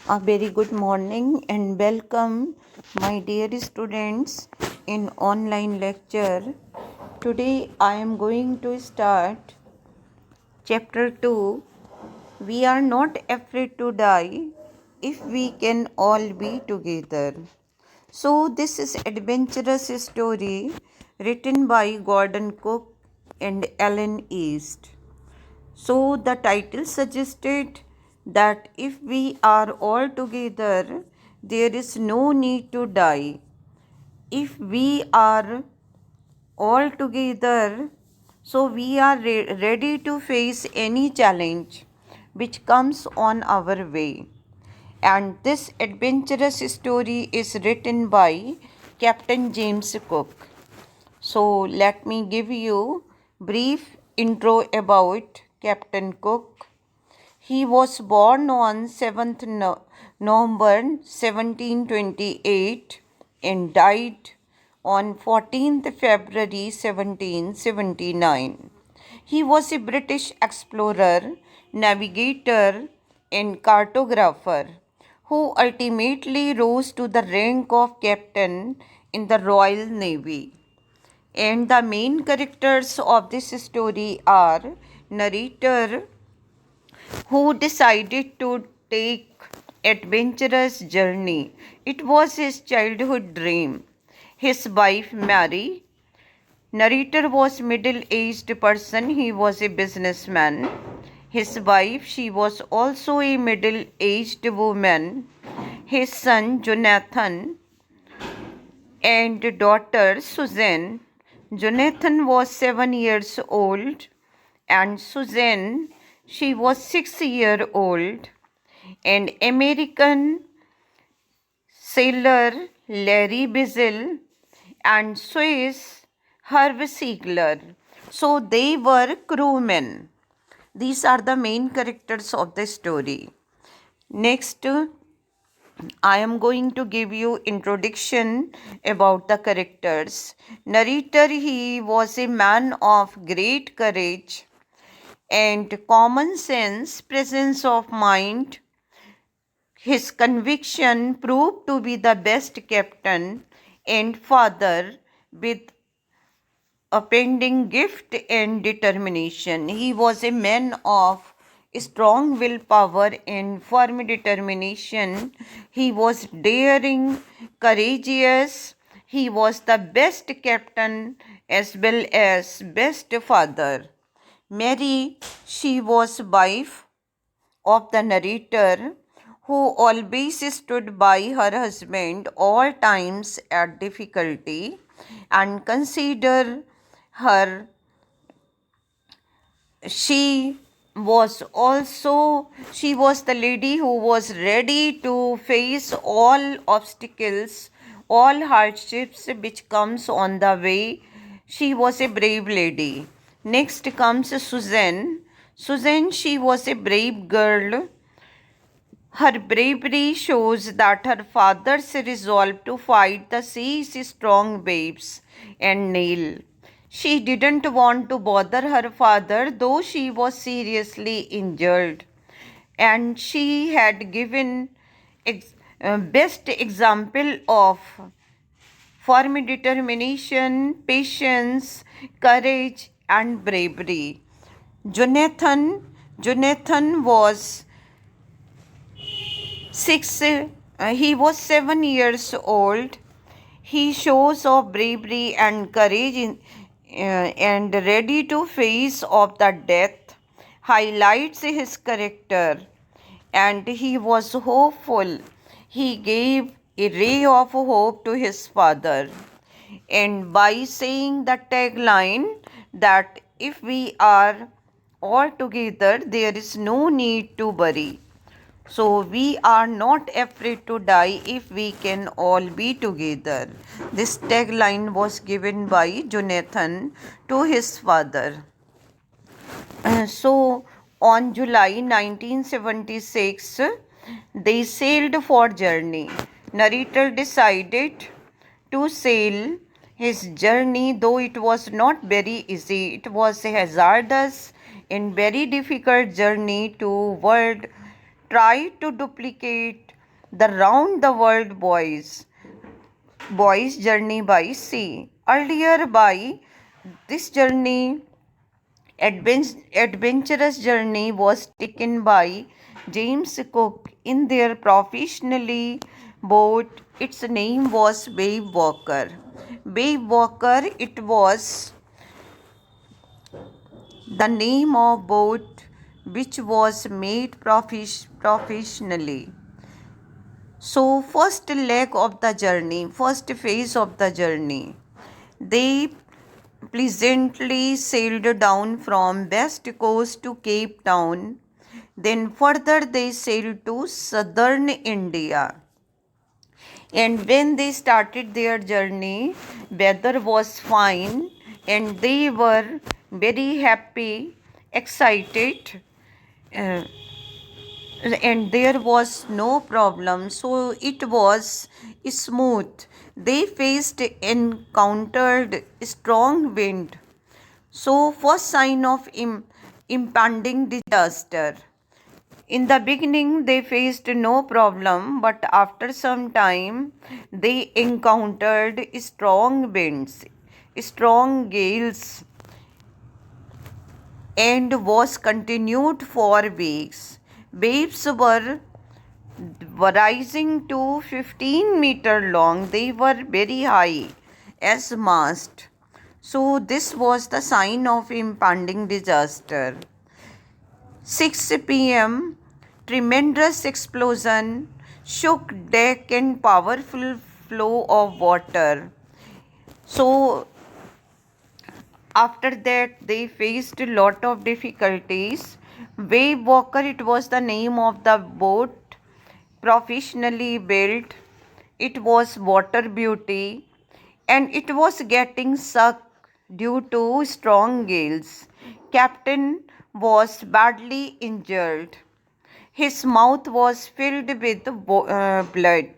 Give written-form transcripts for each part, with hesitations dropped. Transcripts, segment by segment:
A very good morning and welcome, my dear students, in online lecture. Today I am going to start chapter 2. We are not afraid to die if we can all be together. So this is adventurous story written by Gordon Cook and Ellen East. So the title suggested that if we are all together, there is no need to die. If we are all together, so we are ready to face any challenge which comes on our way. And this adventurous story is written by Captain James Cook. So let me give you brief intro about Captain Cook. He was born on 7th November 1728 and died on 14th February 1779. He was a British explorer, navigator, and cartographer who ultimately rose to the rank of captain in the Royal Navy. And the main characters of this story are narrator who decided to take adventurous journey. It was his childhood dream. His wife Mary. Narrator was middle-aged person. He was a businessman. His wife, she was also a middle-aged woman. His son Jonathan and daughter Susan. Jonathan was 7 years old and Susan, she was 6 years old. And American sailor Larry Bizzle and Swiss Herb Siegler. So they were crewmen. These are the main characters of the story. Next, I am going to give you introduction about the characters. Narrator, he was a man of great courage and common sense, presence of mind. His conviction proved to be the best captain and father with appending gift and determination. He was a man of strong willpower and firm determination. He was daring, courageous. He was the best captain as well as best father. Mary, she was wife of the narrator who always stood by her husband all times at difficulty and consider her. She was the lady who was ready to face all obstacles, all hardships which comes on the way. She was a brave lady. Next comes Susan. Susan, she was a brave girl. Her bravery shows that her father's resolve to fight the sea's strong waves and nail. She didn't want to bother her father, though she was seriously injured, and she had given best example of firm determination, patience, courage, and bravery. Jonathan was he was 7 years old. He shows of bravery and courage and ready to face of the death, highlights his character, and he was hopeful. He gave a ray of hope to his father, and by saying the tagline that if we are all together, there is no need to worry. So we are not afraid to die if we can all be together. This tagline was given by Jonathan to his father. So on July 1976, they sailed for journey. Narrator decided to sail his journey, though it was not very easy. It was a hazardous and very difficult journey to world tried to duplicate the round the world boy's journey by sea. Earlier by this journey, adventurous journey was taken by James Cook in their professionally boat. Its name was Babe Walker. Babe Walker, it was the name of boat which was made professionally. So, first leg of the journey, first phase of the journey, they pleasantly sailed down from west coast to Cape Town. Then further they sailed to southern India. And when they started their journey, weather was fine and they were very happy, excited. uh, and there was no problem, so it was smooth. They encountered strong wind, so first sign of impending disaster. In the beginning they faced no problem, but after some time they encountered strong winds, strong gales, and was continued for weeks. Waves were rising to 15-meter long. They were very high as mast. So this was the sign of impending disaster. 6 p.m. Tremendous explosion shook deck and powerful flow of water. So after that they faced a lot of difficulties. Wave Walker, it was the name of the boat, professionally built. It was Water Beauty and it was getting sunk due to strong gales. Captain was badly injured. His mouth was filled with blood,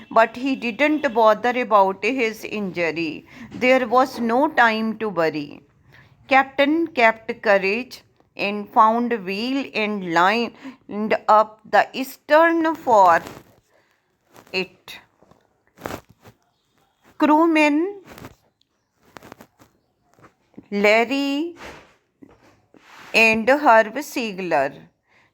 but he didn't bother about his injury. There was no time to worry. Captain kept courage and found wheel and lined up the stern for it. Crewmen Larry and Herb Siegler.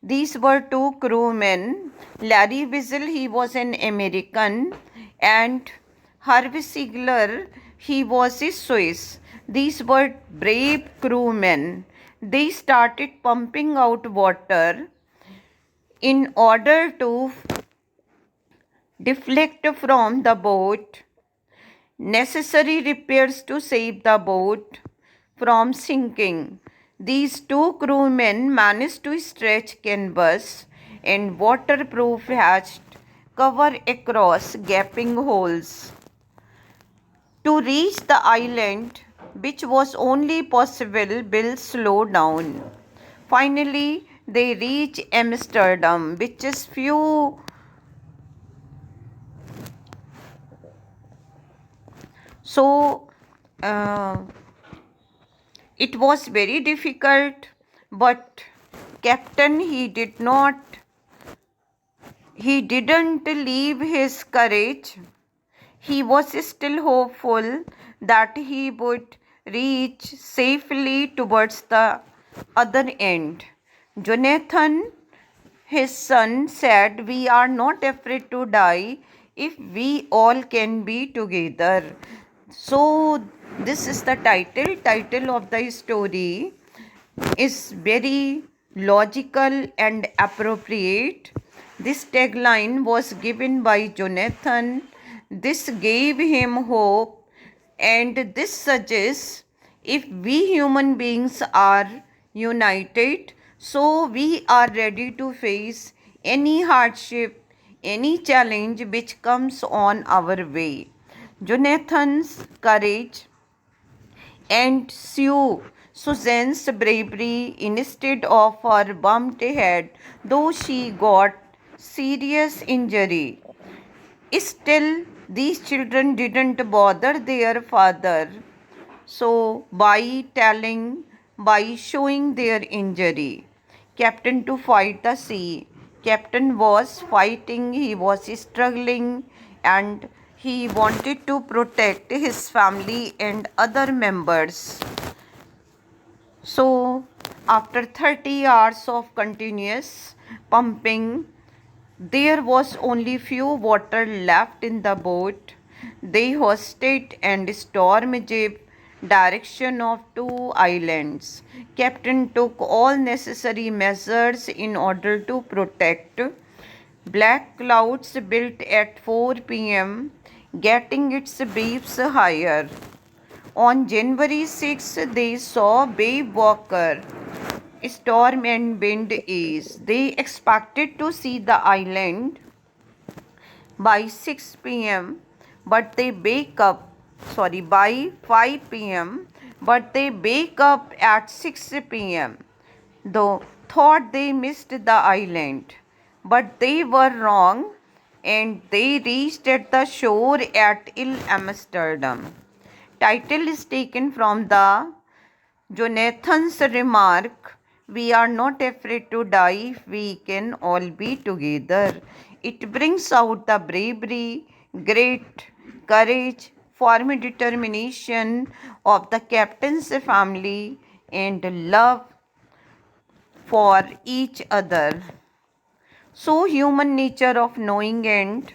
These were two crewmen. Larry Wiesel, he was an American, and Herb Siegler, he was a Swiss. These were brave crewmen. They started pumping out water in order to deflect from the boat necessary repairs to save the boat from sinking. These two crewmen managed to stretch canvas and waterproof hatched cover across gaping holes to reach the island, which was only possible by slow down. Finally, they reach Amsterdam, which is few. So, it was very difficult, but Captain, he didn't leave his courage. He was still hopeful that he would reach safely towards the other end. Jonathan, his son, said, "We are not afraid to die if we all can be together." So, this is the title of the story is very logical and appropriate. This tagline was given by Jonathan. This gave him hope, and this suggests if we human beings are united, so we are ready to face any hardship, any challenge which comes on our way. Jonathan's courage and Susan's bravery instead of her bumped head, though she got serious injury. Still, these children didn't bother their father. So, by showing their injury, Captain to fight the sea, Captain was fighting, he was struggling, and he wanted to protect his family and other members. So, after 30 hours of continuous pumping, there was only few water left in the boat. They hoisted and stormed direction of two islands. Captain took all necessary measures in order to protect. Black clouds built at 4 p.m., getting its waves higher. On January 6, they saw Babe Walker, storm and wind ease. They expected to see the island by 6 p.m. but they by 5 p.m. but they wake up at 6 p.m. though thought they missed the island, but they were wrong and they reached at the shore at Il Amsterdam. Title is taken from the Jonathan's remark, "We are not afraid to die if we can all be together." It brings out the bravery, great courage, firm determination of the captain's family and love for each other. So, human nature of knowing and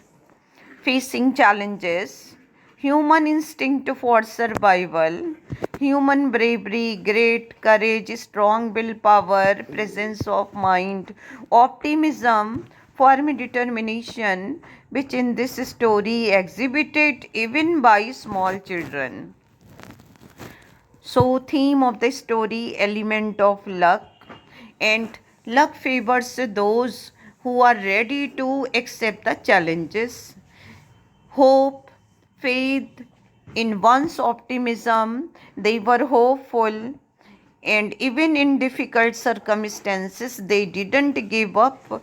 facing challenges, human instinct for survival, human bravery, great courage, strong willpower, presence of mind, optimism, firm determination, which in this story exhibited even by small children. So, theme of the story, element of luck, and luck favors those who are ready to accept the challenges. Hope, faith in one's optimism, they were hopeful, and even in difficult circumstances, they didn't give up.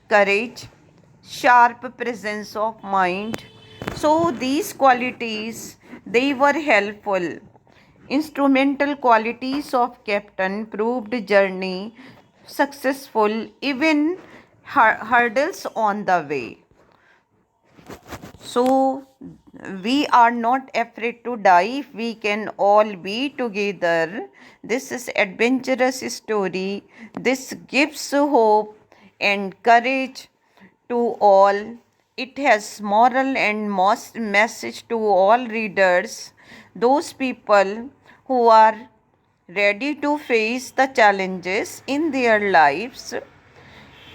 Courage, sharp presence of mind. So, these qualities they were helpful. Instrumental qualities of Captain proved journey successful, even hurdles on the way. So, we are not afraid to die if we can all be together. This is adventurous story. This gives hope and courage to all. It has moral and most message to all readers. Those people who are ready to face the challenges in their lives.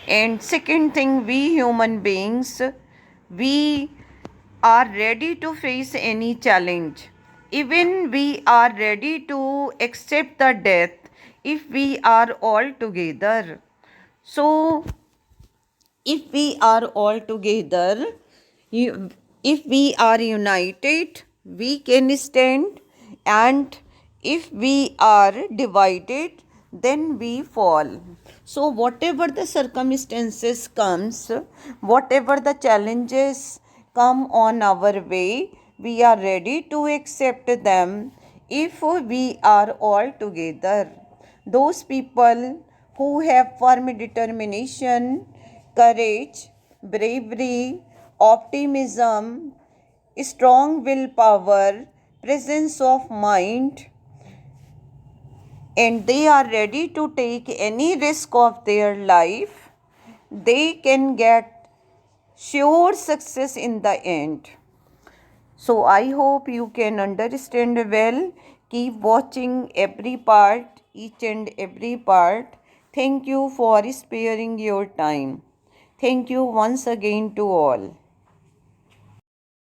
And second thing, we human beings, we are ready to face any challenge. Even we are ready to accept the death if we are all together. So, if we are all together, if we are united, we can stand, and if we are divided, then we fall. So, whatever the circumstances comes, whatever the challenges come on our way, we are ready to accept them if we are all together. Those people who have firm determination, courage, bravery, optimism, strong willpower, presence of mind, and they are ready to take any risk of their life, they can get sure success in the end. So I hope you can understand well. Keep watching every part, each and every part. Thank you for sparing your time. Thank you once again to all.